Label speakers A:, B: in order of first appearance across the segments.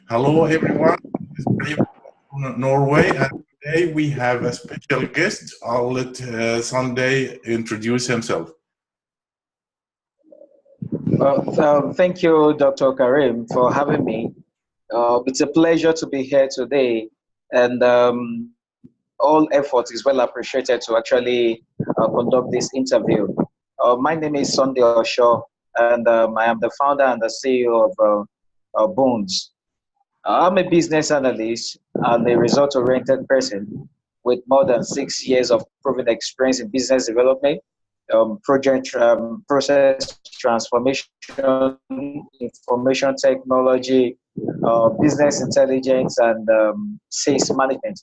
A: Hello, everyone. This is Karim from Norway, and today we have a special guest. I'll let Sunday introduce himself.
B: Thank you, Dr. Karim, for having me. It's a pleasure to be here today, and all effort is well appreciated to actually conduct this interview. My name is Sunday Osho, and I am the founder and the CEO of BOONS. I'm a business analyst and a result-oriented person with more than 6 years of proven experience in business development, project process transformation, information technology, business intelligence, and sales management.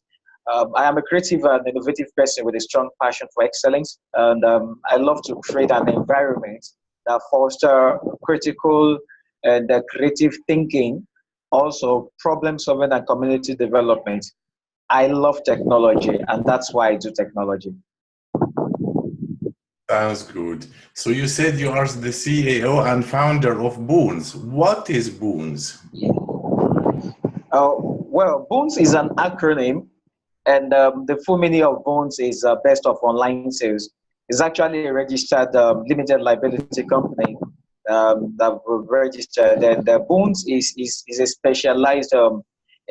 B: I am a creative and innovative person with a strong passion for excellence, and I love to create an environment that foster critical and creative thinking, also problem solving and community development. I love technology, and that's why I do technology.
A: Sounds good. So you said you are the CEO and founder of BOONS. What is BOONS?
B: Well, BOONS is an acronym, and the full meaning of BOONS is best of online sales. It's actually a registered limited liability company that we've registered, and BOONS is a specialized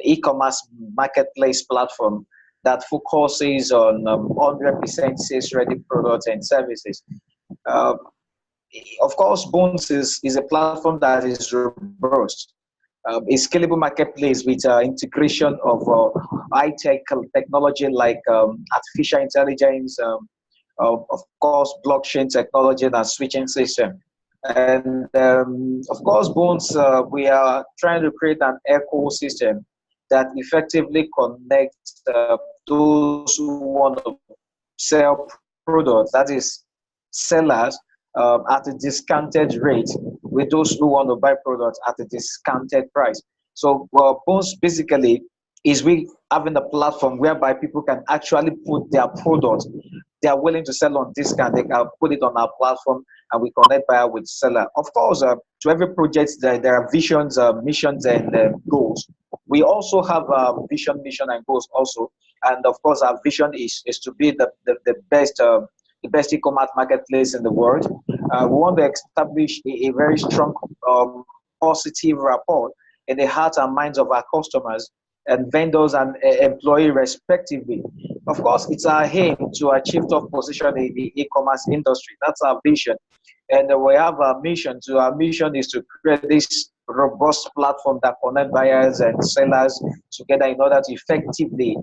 B: e-commerce marketplace platform that focuses on 100% sales ready products and services. Uh, of course, BOONS is a platform that is robust, a scalable marketplace with integration of high-tech technology like artificial intelligence, of course, blockchain technology and switching system. And of course, BOONS, we are trying to create an ecosystem that effectively connects those who want to sell products, that is, sellers at a discounted rate, with those who want to buy products at a discounted price. So, BOONS basically is we having a platform whereby people can actually put their product they are willing to sell on discount. They can put it on our platform, and we connect buyer with seller. Of course, to every project there are visions, missions, and goals. We also have vision, mission, and goals also. And of course, our vision is to be the best e-commerce marketplace in the world. We want to establish a very strong positive rapport in the hearts and minds of our customers and vendors and employee respectively. Of course, it's our aim to achieve top position in the e-commerce industry. That's our vision. And we have a mission. Our mission is to create this robust platform that connect buyers and sellers together in order to effectively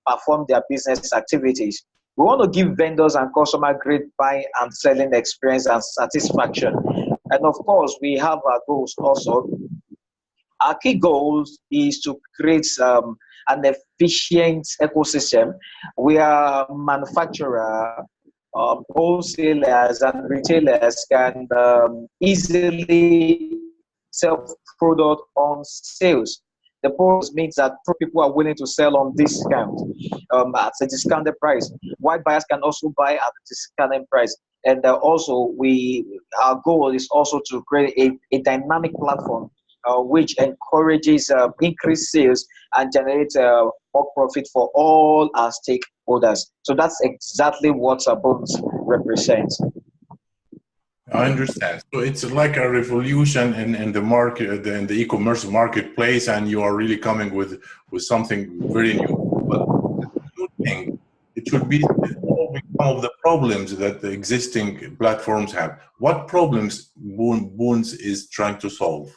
B: perform their business activities. We want to give vendors and customer great buying and selling experience and satisfaction. And of course, we have our goals also. Our key goals is to create an efficient ecosystem where manufacturer, wholesalers, and retailers can easily sell product on sales. The purpose means that people are willing to sell on discount at a discounted price, while buyers can also buy at a discounted price. And also, our goal is also to create a dynamic platform which encourages increased sales and generates more profit for all our stakeholders. So that's exactly what BOONS represents.
A: I understand. So it's like a revolution in the market, in the e-commerce marketplace, and you are really coming with something very new. But I think it should be solving some of the problems that the existing platforms have. What problems BOONS is trying to solve?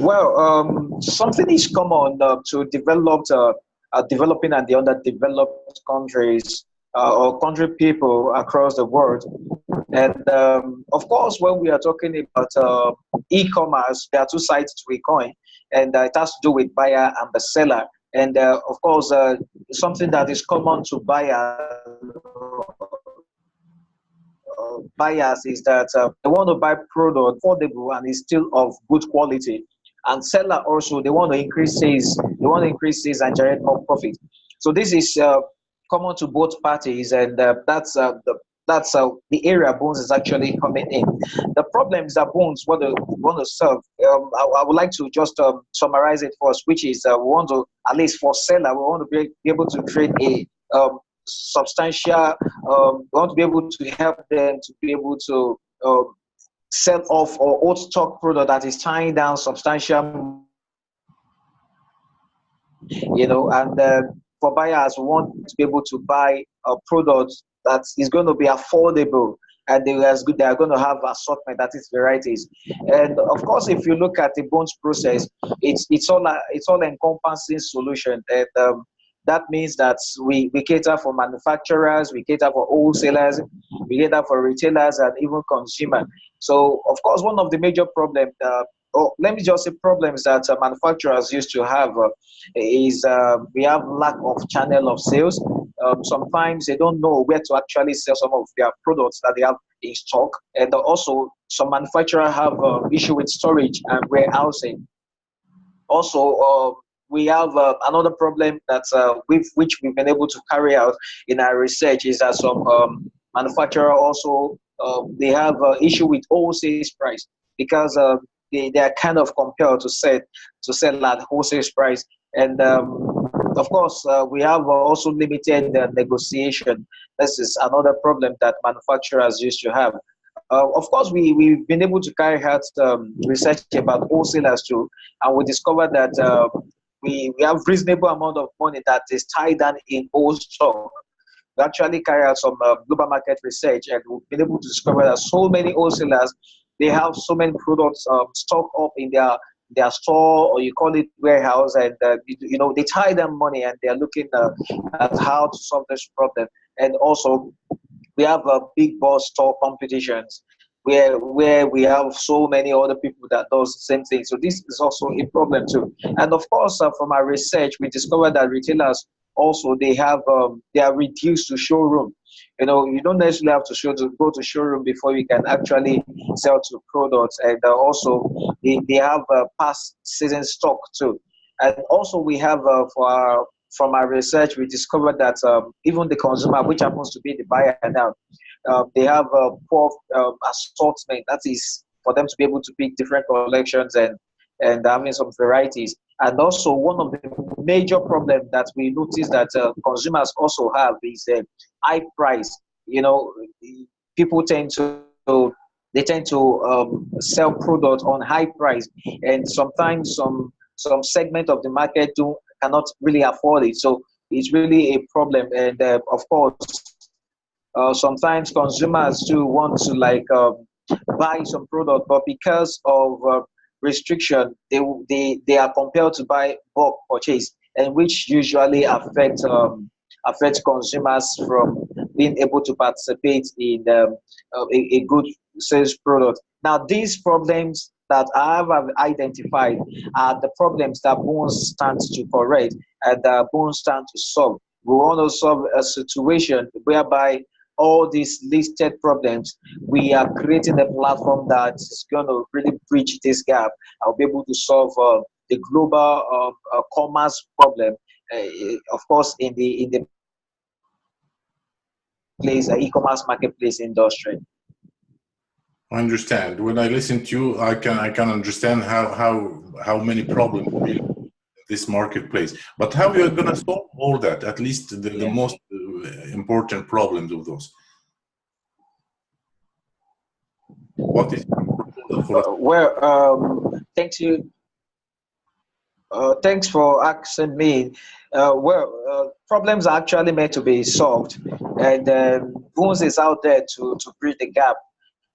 B: Well, something is common to developing and the underdeveloped countries or country people across the world. And of course, when we are talking about e-commerce, there are two sides to a coin, and it has to do with buyer and the seller. And of course, something that is common to buyers is that they want to buy product affordable and is still of good quality. And seller also, they want to increase sales. They want to increase sales and generate more profit. So this is common to both parties, and that's the area BOONS is actually coming in. The problems that BOONS want to solve, I would like to just summarize it for us, which is we want to, at least for seller, we want to be able to create a substantial, we want to be able to help them to be able to sell off or old stock product that is tying down substantial, and for buyers, we want to be able to buy a product that is going to be affordable, and they are going to have assortment, that is varieties. And of course, if you look at the BOONS process, it's all encompassing solution, and that means that we cater for manufacturers, we cater for wholesalers, we cater for retailers, and even consumer. So of course, one of the major problems, or let me just say problems that manufacturers used to have is we have lack of channel of sales. Sometimes they don't know where to actually sell some of their products that they have in stock, and also some manufacturers have issue with storage and warehousing. Also, we have another problem that which we've been able to carry out in our research is that some manufacturer also they have issue with wholesale price, because they are kind of compelled to sell at wholesale price. And of course, we have also limited negotiation. This is another problem that manufacturers used to have. Of course, we've been able to carry out research about wholesalers too, and we discovered that we have reasonable amount of money that is tied down in old stock. We actually carry out some global market research, and we've been able to discover that so many wholesalers, they have so many products stocked up in their store, or you call it warehouse, and they tie them money, and they're looking at how to solve this problem. And also, we have big boss store competitions where we have so many other people that does the same thing. So this is also a problem too. And of course, from our research, we discovered that retailers also, they are reduced to showroom. You don't necessarily have to go to showroom before you can actually sell to products. And also they have past season stock too. And also we have from our research, we discovered that even the consumer, which happens to be the buyer now, they have a poor assortment. That is for them to be able to pick different collections and having some varieties. And also one of the major problems that we notice that consumers also have is high price. People tend to sell products on high price, and sometimes some segment of the market cannot really afford it. So it's really a problem. And of course, sometimes consumers do want to buy some product, but because of restriction, they are compelled to buy bulk purchase, and which usually affects consumers from being able to participate in a good sales product. Now, these problems that I have identified are the problems that BOONS stands to correct and that BOONS stands to solve. We want to solve a situation whereby all these listed problems, we are creating a platform that is going to really bridge this gap. I'll be able to solve the global commerce problem, of course, in the e-commerce marketplace industry.
A: I understand. When I listen to you, I can understand how many problems in this marketplace. But how you are going to solve all that? At least the most important problems of those. What is your proposal for us?
B: Well, thank you. Thanks for asking me. Problems are actually meant to be solved, and BOONS is out there to bridge the gap.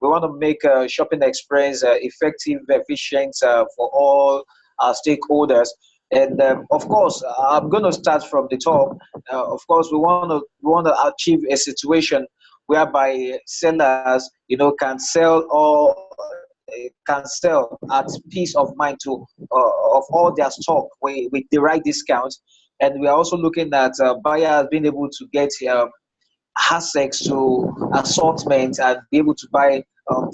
B: We want to make a shopping experience effective, efficient for all our stakeholders. And of course, I'm going to start from the top. Of course, we want to achieve a situation whereby sellers, can sell at peace of mind to of all their stock with the right discount. And we are also looking at buyers being able to get access to assortment and be able to buy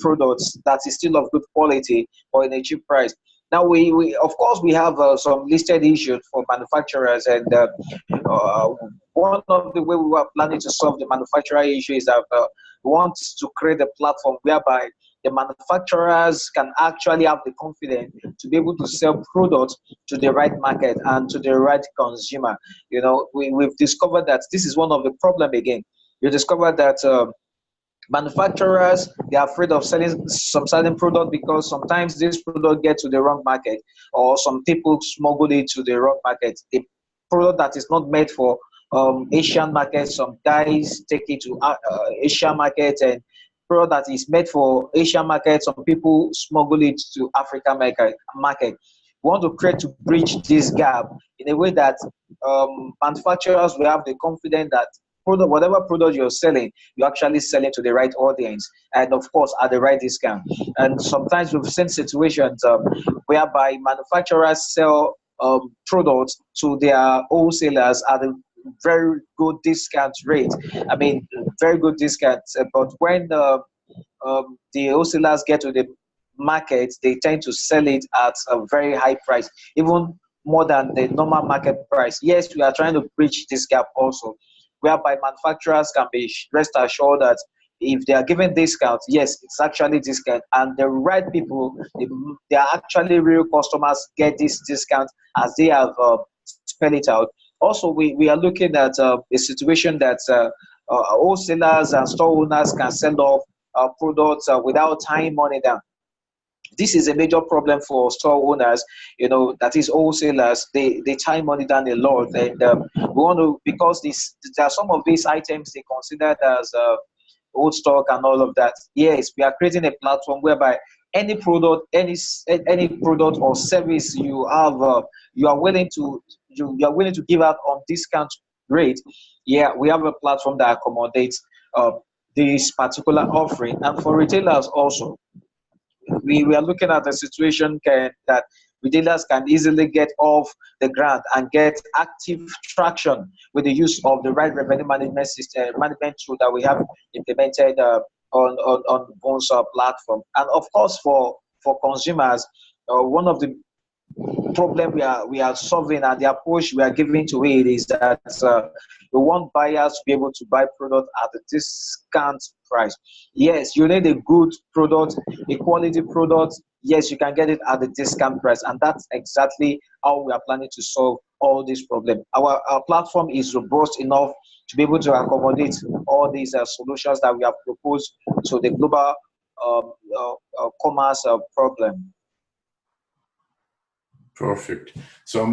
B: products that is still of good quality or in a cheap price. Now, we of course we have some listed issues for manufacturers, and one of the way we were planning to solve the manufacturer issue is that we want to create a platform whereby the manufacturers can actually have the confidence to be able to sell products to the right market and to the right consumer. You know, we've discovered that this is one of the problem again. You discover that manufacturers, they're afraid of selling some certain product because sometimes this product gets to the wrong market, or some people smuggle it to the wrong market. A product that is not made for Asian market, some guys take it to Asian market, and product that is made for Asian market, some people smuggle it to African market. We want to create to bridge this gap in a way that manufacturers will have the confidence that whatever product you're selling, you're actually selling to the right audience, and of course at the right discount. And sometimes we've seen situations whereby manufacturers sell products to their wholesalers at a very good discount rate. I mean, very good discounts. But when the wholesalers get to the market, they tend to sell it at a very high price, even more than the normal market price. Yes, we are trying to bridge this gap also, whereby manufacturers can be rest assured that if they are given discount, yes, it's actually discount, and the right people, they are actually real customers, get this discount as they have spelled it out. Also, we are looking at a situation that wholesalers and store owners can send off products without tying money down. This is a major problem for store owners, you know, that is wholesalers. They tie money down a lot, and we want to, because there are some of these items they consider as old stock and all of that. Yes, we are creating a platform whereby any product, any product or service you have, you are willing to give out on discount rate. Yeah, we have a platform that accommodates this particular offering, and for retailers also. We are looking at a situation that retailers can easily get off the ground and get active traction with the use of the right revenue management system, management tool that we have implemented on BOONS platform. And of course, for consumers, one of the problem we are solving, and the approach we are giving to it is that we want buyers to be able to buy product at a discount price. Yes, you need a good product, a quality product. Yes, you can get it at a discount price, and that's exactly how we are planning to solve all these problems. Our platform is robust enough to be able to accommodate all these solutions that we have proposed to the global commerce problem.
A: Perfect. So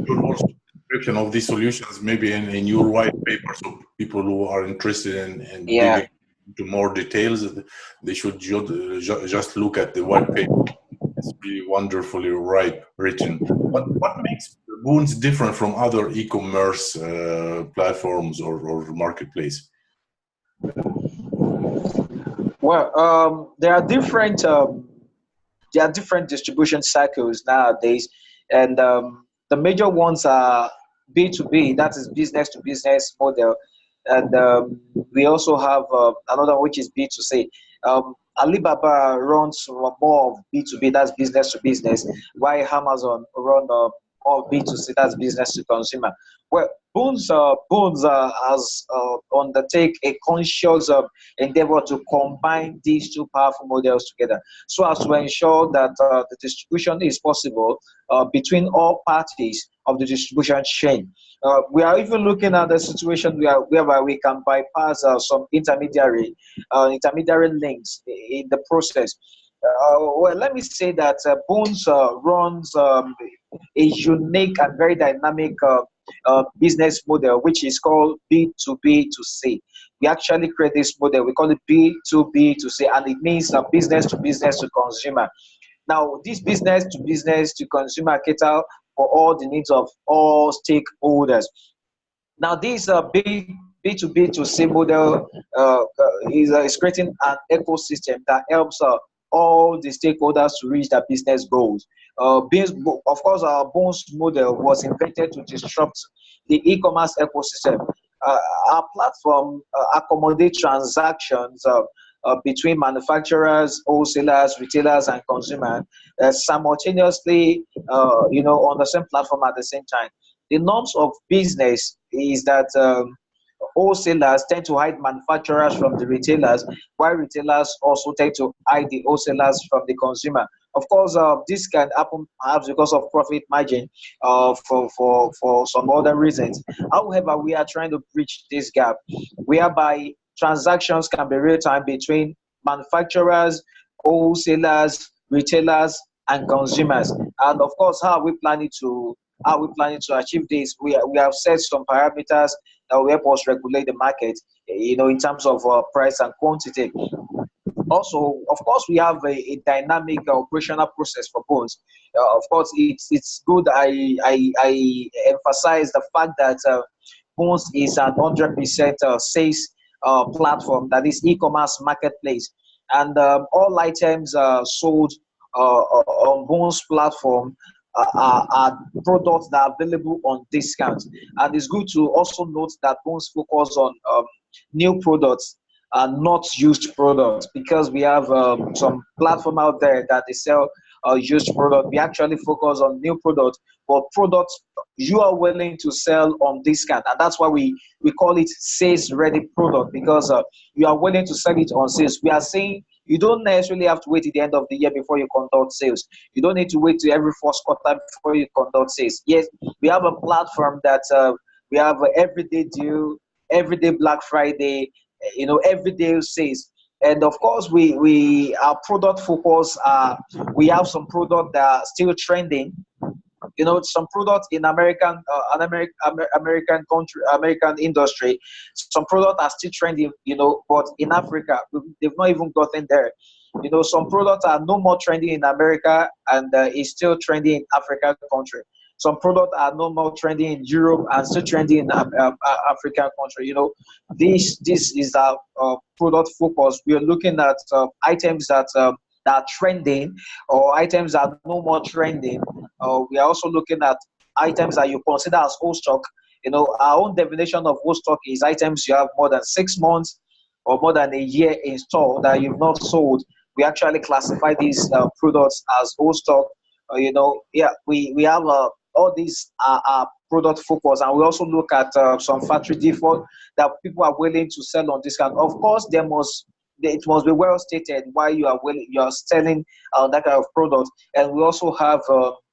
A: you're also description of these solutions maybe in your white paper, so people who are interested in digging into more details, they should just look at the white paper. It's really wonderfully written. What makes BOONS different from other e-commerce platforms or marketplace?
B: Well, there are different distribution cycles nowadays, and the major ones are B2B, that is business to business model, and we also have another which is B2C. Alibaba runs more of B2B, that's business to business, while Amazon run more B2C, that's business to consumer. Well, BOONS has undertake a conscious endeavor to combine these two powerful models together, so as to ensure that the distribution is possible between all parties of the distribution chain. We are even looking at the situation whereby we can bypass some intermediary links in the process. Well, let me say that BOONS runs a unique and very dynamic business model, which is called B2B2C. We actually create this model, we call it B2B2C, and it means business to business to consumer. Now, this business to consumer cater for all the needs of all stakeholders. Now, this B2B2C model is creating an ecosystem that helps all the stakeholders to reach their business goals. Of course, our BOONS model was invented to disrupt the e-commerce ecosystem. Our platform accommodates transactions between manufacturers, wholesalers, retailers, and consumers simultaneously, on the same platform at the same time. the norms of business is that wholesalers tend to hide manufacturers from the retailers, while retailers also tend to hide the wholesalers from the consumer. Of course, this can happen perhaps because of profit margin, for some other reasons. However, we are trying to bridge this gap, whereby transactions can be real time between manufacturers, wholesalers, retailers, and consumers. And of course, how we planning to achieve this? We have set some parameters that will help us regulate the market, in terms of price and quantity. Also, of course, we have a dynamic operational process for BOONS. Of course, it's good. I emphasize the fact that BOONS is an 100% sales platform, that is e-commerce marketplace, and all items sold on BOONS platform are products that are available on discount. And it's good to also note that BOONS focus on new products and not used products, because we have some platform out there that they sell used product. We actually focus on new products, but products you are willing to sell on discount, and that's why we call it sales ready product, because you are willing to sell it on sales. We are saying you don't necessarily have to wait till the end of the year before you conduct sales. You don't need to wait till every first quarter before you conduct sales. Yes, we have a platform that we have everyday deal, everyday Black Friday, everyday sales. And of course, we our product focus. We have some product that are still trending. Some products in American country, American industry, some products are still trending, but in Africa, they've not even gotten there. Some products are no more trending in America, and it's still trending in African country. Some products are no more trending in Europe and still trending in African country. This is our product focus. We are looking at items that are trending, or items that are no more trending. We are also looking at items that you consider as old stock. Our own definition of old stock is items you have more than 6 months or more than a year in store that you've not sold. We actually classify these products as old stock. We have all these are product focus, and we also look at some factory default that people are willing to sell on discount. Of course, it must be well stated why you are selling that kind of product. And we also have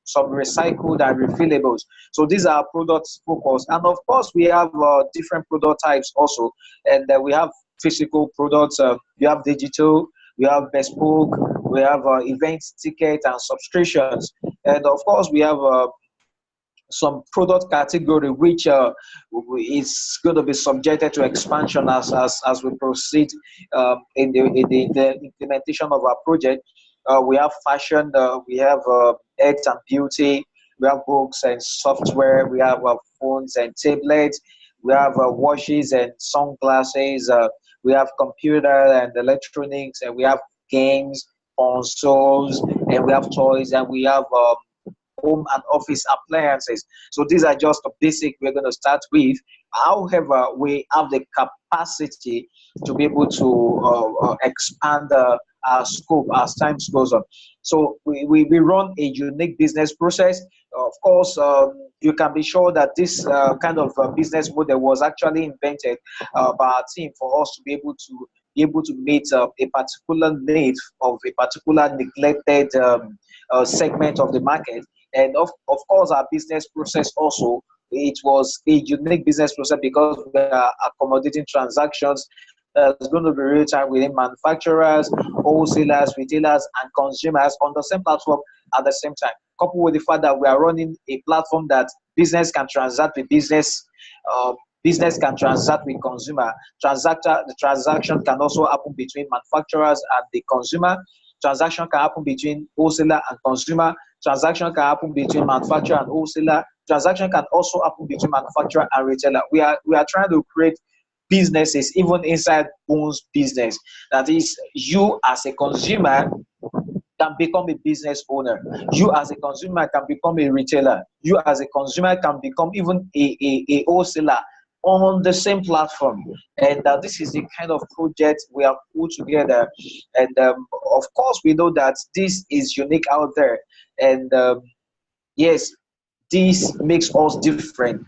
B: some recycled and refillables. So these are products focus. And of course, we have different product types also. And we have physical products, we have digital, we have bespoke, we have event tickets and subscriptions. And of course, we have some product category which is going to be subjected to expansion as we proceed in the implementation of our project. We have fashion, we have health and beauty, we have books and software, we have phones and tablets, we have watches and sunglasses, we have computer and electronics, and we have games, consoles, and we have toys, and we have home and office appliances. So these are just the basic we're going to start with. However, we have the capacity to be able to expand our scope as time goes on. So we run a unique business process. Of course, you can be sure that this kind of business model was actually invented by our team for us to be able to meet a particular need of a particular neglected segment of the market. And of course, our business process also, it was a unique business process because we are accommodating transactions that's going to be real time within manufacturers, wholesalers, retailers, and consumers on the same platform at the same time. Coupled with the fact that we are running a platform that business can transact with business, business can transact with consumer. The transaction can also happen between manufacturers and the consumer. Transaction can happen between wholesaler and consumer. Transaction can happen between manufacturer and wholesaler. Transaction can also happen between manufacturer and retailer. We are trying to create businesses even inside BOONS business. That is, you as a consumer can become a business owner. You as a consumer can become a retailer. You as a consumer can become even a wholesaler on the same platform. And this is the kind of project we have put together. And of course, we know that this is unique out there. And yes, this makes us different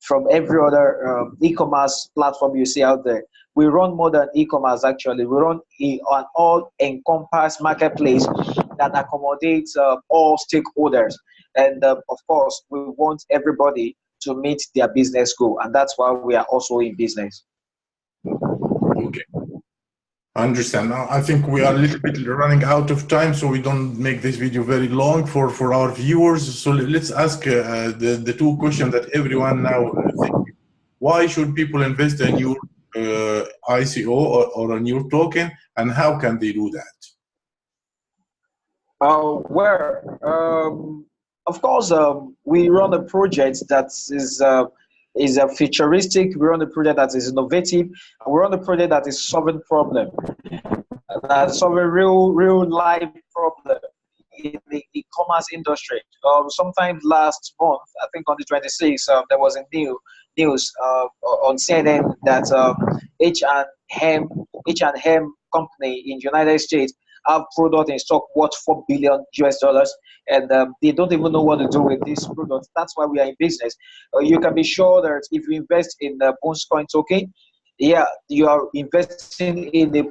B: from every other e-commerce platform you see out there. We run more than e-commerce actually. We run an all-encompassed marketplace that accommodates all stakeholders. And of course, we want everybody to meet their business goal. And that's why we are also in business.
A: Okay. I understand. Now, I think we are a little bit running out of time, so we don't make this video very long for our viewers. So let's ask the two questions that everyone now thinks. Why should people invest in your ICO or in your token, and how can they do that?
B: Of course, we run a project that is a futuristic. We run a project that is innovative. We run a project that is solving problem, solving real life problem in the e-commerce industry. Sometime last month, I think on the 26th, there was a news on CNN that H&M company in the United States have product in stock worth $4 billion US, and they don't even know what to do with this product. That's why we are in business. You can be sure that if you invest in the BOONS coin token, yeah, you are investing in a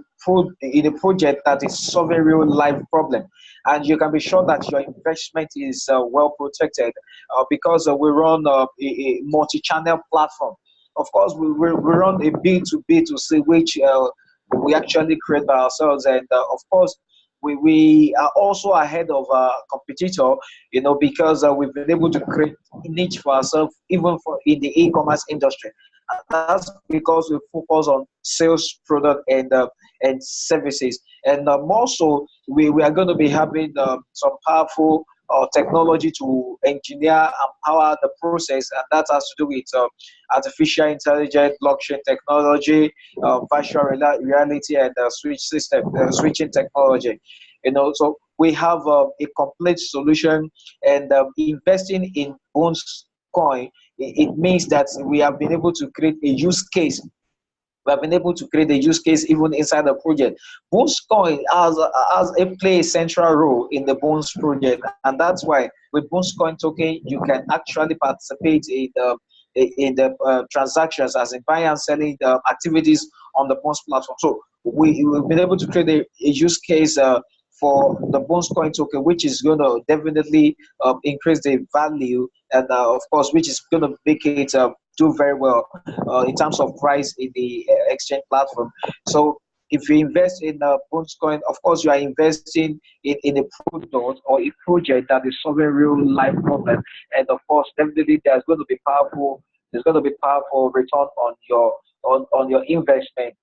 B: project that is solving real life problem, and you can be sure that your investment is well protected because we run a multi-channel platform. Of course, we run a B2B2C, which we actually create by ourselves, and of course, we are also ahead of our competitor, you know, because we've been able to create a niche for ourselves, even for in the e-commerce industry. And that's because we focus on sales, product, and services. And more so, we are going to be having some powerful technology to engineer and power the process, and that has to do with artificial intelligence, blockchain technology, virtual reality, and switching technology. You know, so we have a complete solution, and investing in BOONS coin, it means that we have been able to create a use case. We have been able to create a use case even inside the project. BOONS coin play a central role in the BOONS project, and that's why with BOONS coin token you can actually participate in the transactions, as in buying and selling the activities on the BOONS platform. So we've been able to create a use case for the BOONS coin token, which is going to definitely increase the value, and of course, which is going to make it do very well in terms of price in the exchange platform. So if you invest in BOONS coin, of course, you are investing in a product or a project that is solving real life problem, and of course, definitely there's going to be powerful return on your investment.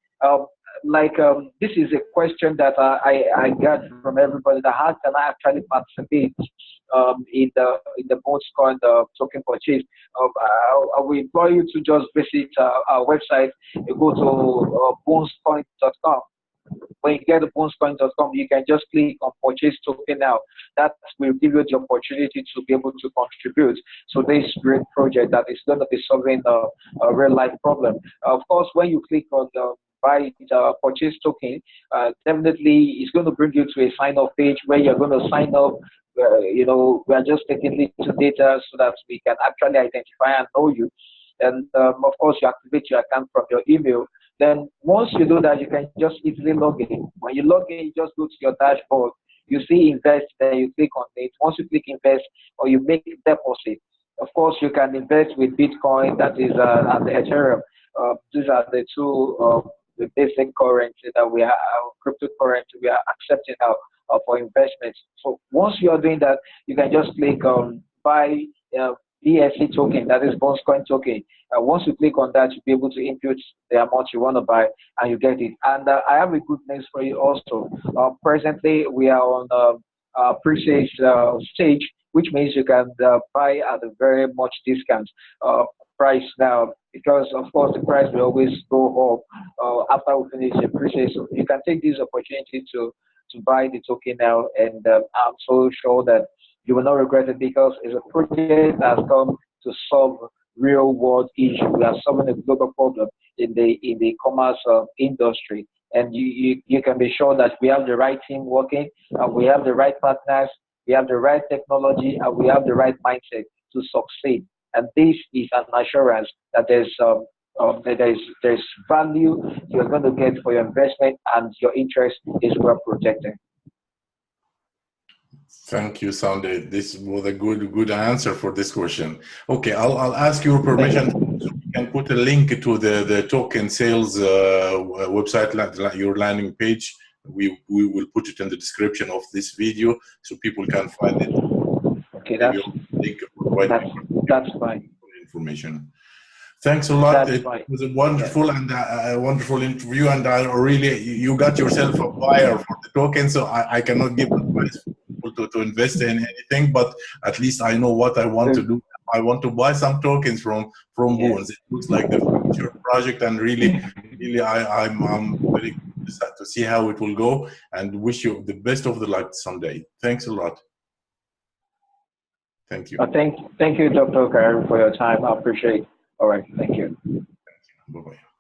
B: This is a question that I got from everybody, that how can I actually participate in the BOONS coin token purchase? I will implore you to just visit our website. You go to boonscoin.com. When you get to boonscoin.com, you can just click on purchase token now. That will give you the opportunity to be able to contribute to this great project that is going to be solving a real life problem. Of course, when you click on the buy the purchase token, definitely it's going to bring you to a sign up page where you're going to sign up. You know, we are just taking little data so that we can actually identify and know you. And of course, you activate your account from your email. Then once you do that, you can just easily log in. When you log in, you just go to your dashboard. You see invest, then you click on it. Once you click invest, or you make a deposit, of course, you can invest with Bitcoin, that is, and the Ethereum. These are the two the basic currency that we are, cryptocurrency we are accepting now for investments. So once you are doing that, you can just click on buy BSC token, that is BOONS coin token. Once you click on that, you'll be able to input the amount you want to buy, and you get it. And I have a good news for you also. Presently, we are on pre-sales stage, which means you can buy at a very much discount price now, because of course the price will always go up after we finish the pre-sale. So you can take this opportunity to buy the token now, and I'm so sure that you will not regret it, because it's a project that has come to solve real world issue. We are solving a global problem in the commerce industry, and you can be sure that we have the right team working, and we have the right partners, we have the right technology, and we have the right mindset to succeed. And this is an assurance that there's value you're going to get for your investment, and your interest is well protected.
A: Thank you, Sunday. This was a good answer for this question. Okay, I'll ask your permission. So we can put a link to the token sales website, your landing page. We will put it in the description of this video so people can find it.
B: Okay, that's fine.
A: Information. Thanks a lot.
B: That's
A: it
B: fine.
A: was a wonderful and a wonderful interview, and I really, you got yourself a buyer for the token, so I cannot give advice for people to invest in anything, but at least I know what I want to do. I want to buy some tokens from BOONS. It looks like the future project, and really I'm very excited to see how it will go, and wish you the best of the luck someday. Thanks a lot. Thank you.
B: Thank you, Dr. Karim, for your time. I appreciate it. All right. Thank you.
A: Bye-bye.